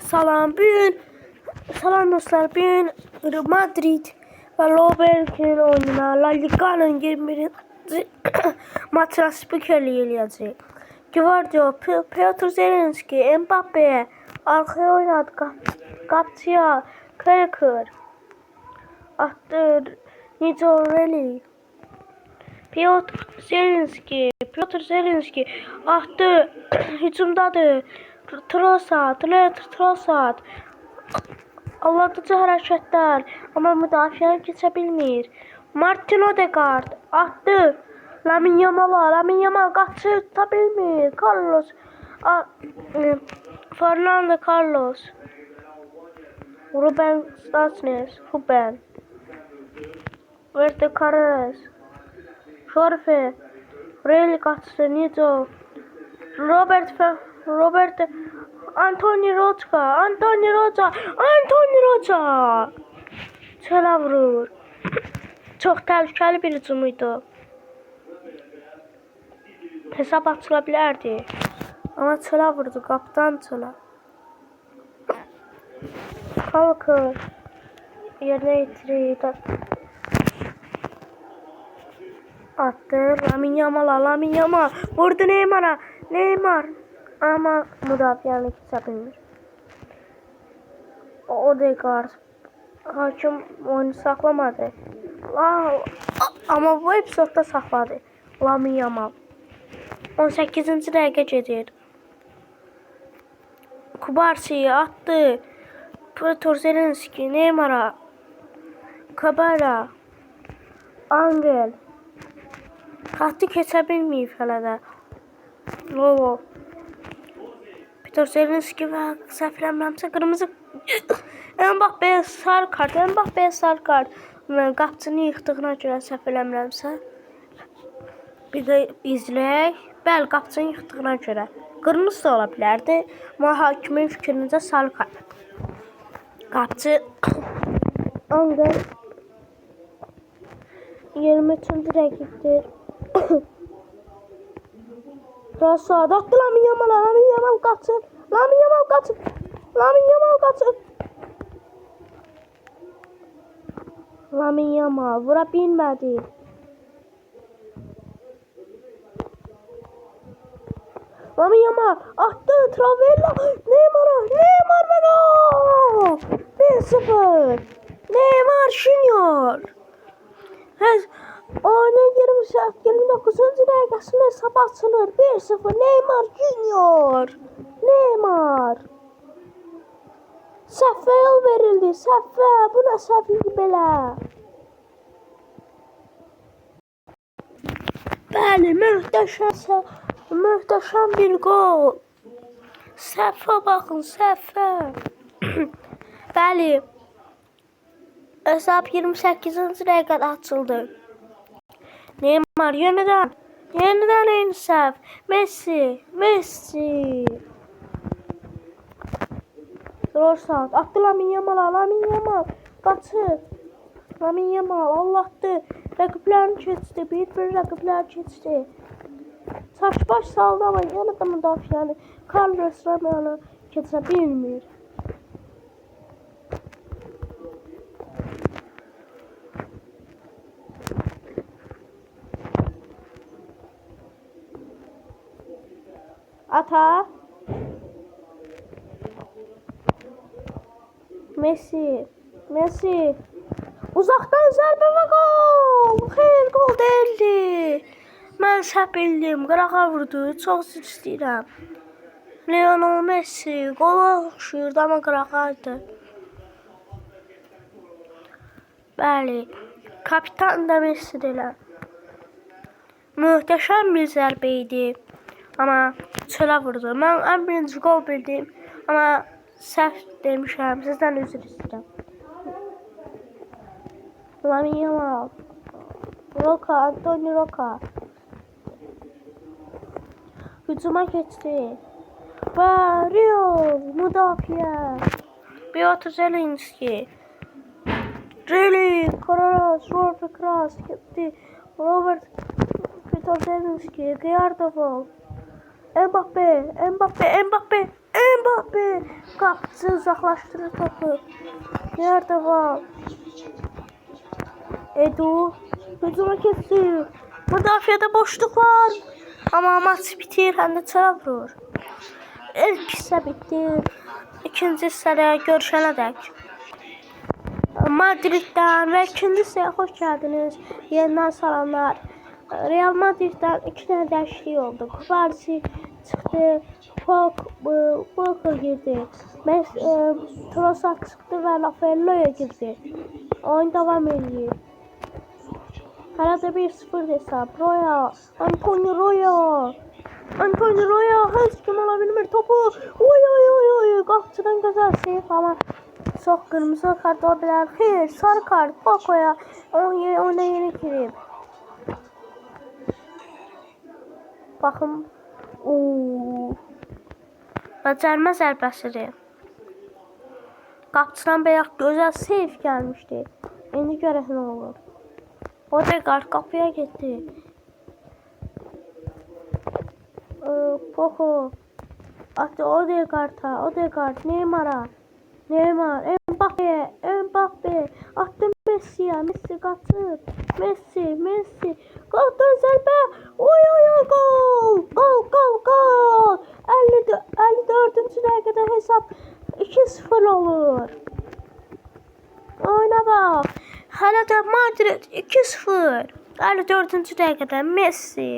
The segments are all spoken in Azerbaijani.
Salam dostlar, bugün Madrid ve Leverkusen oyununa La Liga'nın 21. maçına spikerlik eləyəcək. Gvardiol, Piotr Zelenski, Mbappe arkaya oynadı, qapçıya, Krekor attı, Nicorelli, Piotr Zelenski attı, hücumdadır, Trossard, aldatıcı hərəkətlər, amma müdafiəni keçə bilmir. Martin Odegaard attı, Lamine Yamal qaçır, tuta bilmir. Fernando Carlos, Ruben Stanesnik, Verde Carreras, Jorge, Real qaçır, Nico, Robert, Antonio Roca çölə vurur. Çox təhlükəli bir hücum idi. Hesab açıla bilərdi. Amma çölə vurdu, qapıdan çölə. Kalkır. Yerinə yetirir. Attı. Lamine Yamal. Vurdu Neymar. Ama müdafiəni keçə bilmir. Odegaard. Hakim oyunu saxlamadı. Ama bu epizodda saxladı. Lamine Yamal. 18-ci dəqiqə gedir. Kubarsi'yi attı. Piotr Zelenski, Neymar'a, Kabara, Angel. Xətti keçə bilməyib hələ də. Lovo. Piotr Zelenski və səhv eləmirəmsə qırmızı Mbappe'yə sarı kart. Qapçını yıxdığına görə səhv eləmirəmsə. Bir də izləyək. Bəli, qapçını yıxdığına görə. Qırmızı da ola bilərdi. Amma hakimin fikrinincə sarı kart. Qapçı Angel 23-cü dəqiqədir. Trossard attı, Lamine Yamal qaçır. Lamine Yamal vura bilmədi. Lamine Yamal attı, Travella, Neymar ve gol! 1-0. Neymar Junior. Oyunun 29-cu dəqiqəsində hesab açılır. 1-0 Neymar Junior. Səhvə yol verildi. Bu nə səhvdir belə? Bəli, möhtəşəm bir gol. Səhvə baxın, səhvə. Bəli. Hesab 28-ci dəqiqədə açıldı. Neymar yenidən eyni səhv. Messi. Trossard attı, Lamine Yamal qaçır. Lamine Yamal Allah'tı. Rəqiblərini keçdi. Bir rəqiblər keçdi. Saç-baş saldı ama yenə də müdafiəni Carlos Ramal'ı keçə bilmir. Ata. Messi. Uzaqdan zərbə və gol. Xeyr, gol değildi. Mən səhv bildim. Qırağa vurdu. Çox istəyirəm. Lionel Messi qola oxşuyurdu amma qırağaydı. Bəli. Kapitan da Messi'dir. Möhtəşəm bir zərbə idi. Amma çölə vurdu. Mən ən birinci gol bildim. Amma səhv demişəm. Sizdən üzr istəyirəm. Lamine Yamal. Antonio Roca. Hücuma keçdi. Və Rio müdafiə. Piotr Zelenski. Real Carreras, Robert getdi. Piotr Zelenski, Gvardiol. Mbappe. Qapıcı uzaqlaşdırır topu. Nerede var? Edu hücuma keçdi. Müdafiədə boşluq var. Amma maç bitir, həm də çölə vurur. İlk hissə bitti. İkinci hissədə görüşənə dək. Madriddən və ikinci hissəyə xoş gəldiniz. Yenidən salamlar. Real Madriddən 2 dənə dəyişiklik oldu. Kubarsi çıxdı. Pogba girdi. Trossard çıxdı və Rafaello'ya girdi. Oyun davam edir. Hələ də 1-0 hesab. Roya, Antonio Roya. Antonio Roya heç kim ala bilmir topu. Oy, qapıcıdan gözəl seyf, amma çox qırmızı kart ola bilər. Xeyr, sarı kart Paco'ya. Oyuna yeni girib. Baxın. Bəcərmə zərbəsidir. Qapıcıdan bayaq gözəl seyf gəlmişdi. İndi görək nə olur. Odegaard qapıya getdi. Paco atdı Odegaard'a. Odegaard Neymar'a. Neymar, Mbappe attı Messi'ye. Messi kaçır. Messi. Goldan zərbə. Oy, gol. 54-cü dəqiqədə hesab 2-0 olur. Oyuna bax. Hələ də Madrid 2-0. 54-cü dəqiqədə Messi.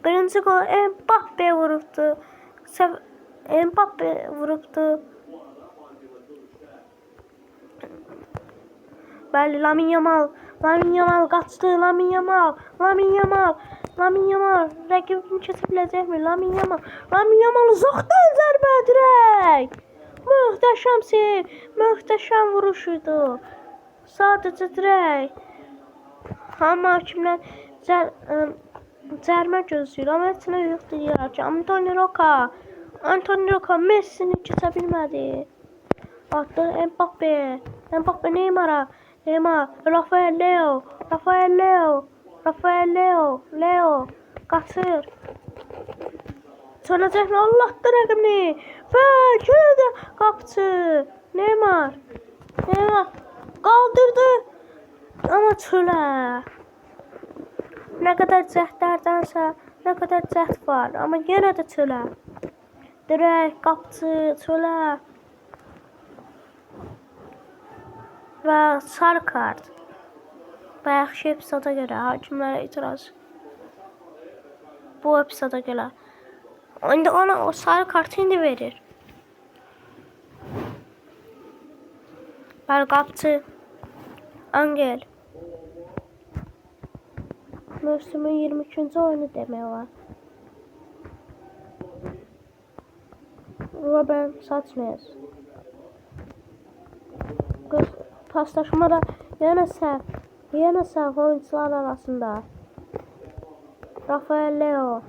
Birinci gol Mbappe vurubdu. Bəli, Lamine Yamal qaçdı. Lamine Yamal rəqibini keçə biləcəkmi? Lamine Yamal uzaqdan zərbə dirək. Möhtəşəm seyf, möhtəşəm vuruş idi. Sadəcə dirək. Hamı hakimlər cərmə gözləyir. Amma heç nə yoxdur deyirlər ki, Antonio Roca Messi'ni keçə bilmədi. Atdı Mbappe Neymar'a. Leo qaçır. Çönəcəkmi? Allah'dı rəqimini. Və yenə qapıcı. Neymar qaldırdı. Amma çölə. Nə qədər cəhdlərdənsə, nə qədər cəhd var. Amma yenə də çölə. Dirək, qapıcı, çölə. Və sarı kart. Bayaqki epizoda görə hakimlərə itiraz. Bu epizoda görə. İndi ona o sarı kartı indi verir. Bəli, qapıcı. Angel. Mövsümün 22-ci oyunu demək olar. Robert Sanchez. Paslaşmada yenə səhv oyuncular arasında. Rafael Leo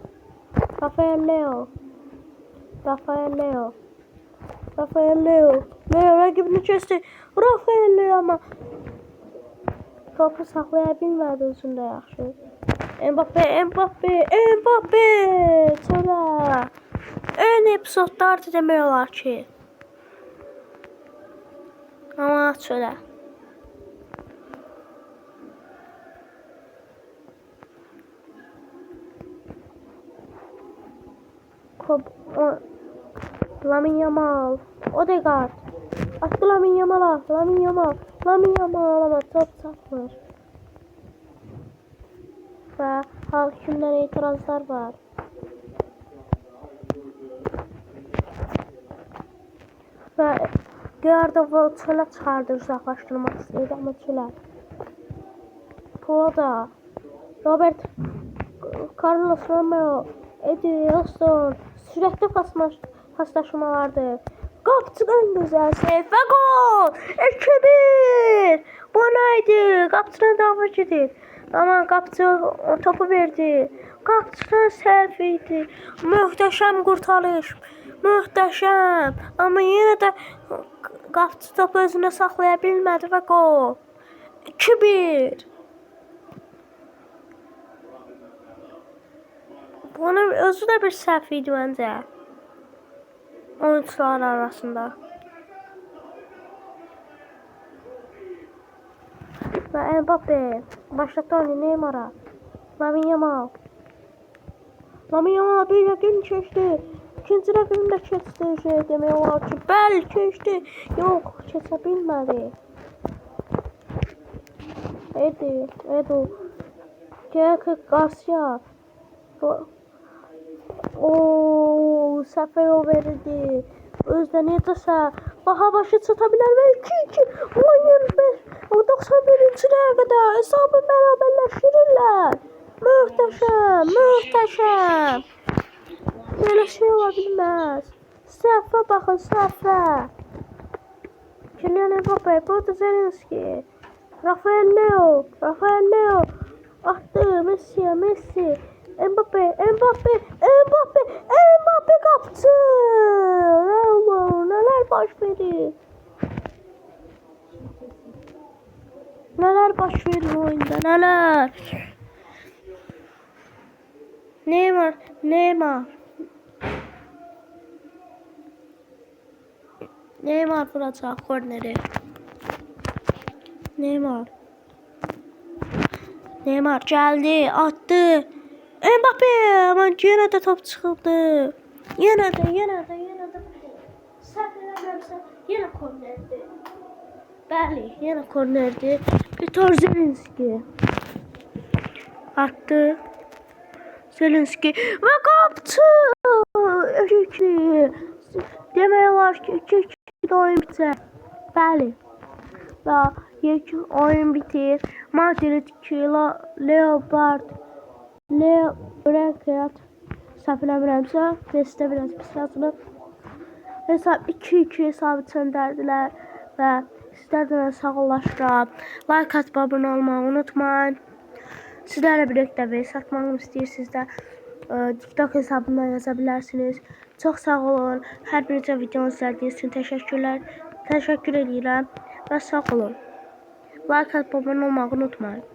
rəqibini keçdi. Rafael Leo amma topu saxlaya bilmədi özündə yaxşı. Mbappe çölə. Eyni epizodlardır demək olar ki. Amma çölə. Lamine Yamal. Odegaard. Attı Lamine Yamal'a. Ama top sapmır. Və hakimdən etirazlar var. Və Gardova çölə çıxardı, uzaqlaşdırmaq istəyirdi, amma çölə. Poda. Robert Carlos Romeo. Eddie Roston. Sürətli paslaşmalardır. Qapıcıdan gözəl seyf və gol! 2-1! Bu neydi? Qapıcıdan dava gedir. Amma qapıcı topu verdi. Qapıcıdan səhv idi. Möhtəşəm qurtarış. Möhtəşəm. Amma yenə də qapıcı topu özünə saxlaya bilmədi və gol. 2-1. Bunun özü də bir səhv idi məncə. oyuncular arasında. Ve Mbappe başlattı oyunu Neymar'a. Lamine Yamal. Lamine Yamal bir yakın keçdi. İkinci rəqibində keçdi demək olar ki, bəli keçdi. Yox, keçə bilmədi. Edu. Gerek Garcia. Səfər o verildi. Özdə necəsə baha başı çata bilər və 2-2 91-ci dəqiqədə hesabı bərabərləşdirirlər. Möhtəşəm. Böyle şey olabilmez. Səhvə baxın, səhvə. Kylian Mbappe, burada Zelenski. Rafael Leo. Attı Messi. Mbappe kaptı. Neler baş verir? Neler baş verir oyunda, neler? Neymar vuracaq korneri. Neymar geldi, attı. Mbappe ama yenə də top çıxıldı. Yenə də. Səhv eləmirəmsə, yenə kornerdir. Bəli, yenə kornerdir. Vitor Zelenski attı. Zelenski ve kaptı. Demək olar ki, 2-2 oyun biter. Bəli. Və yekun oyun bitir. Madrid 2, Leo Bracket səhv eləmirəmsə, Vestə biraz pis yazılıb. Hesab 2-2 hesabı çöndərdilər və sizlərdən sağollaşıram. Like atıb abunə olmağı unutmayın. Sizlərlə birlikdə vs atmağımı istəyirsinizsə TikTok hesabından yaza bilərsiniz. Çox sağ olun. Hər birinizə videonu izlədiyiniz üçün təşəkkür edirəm və sağ olun. Like atıb abunə olmağı unutmayın.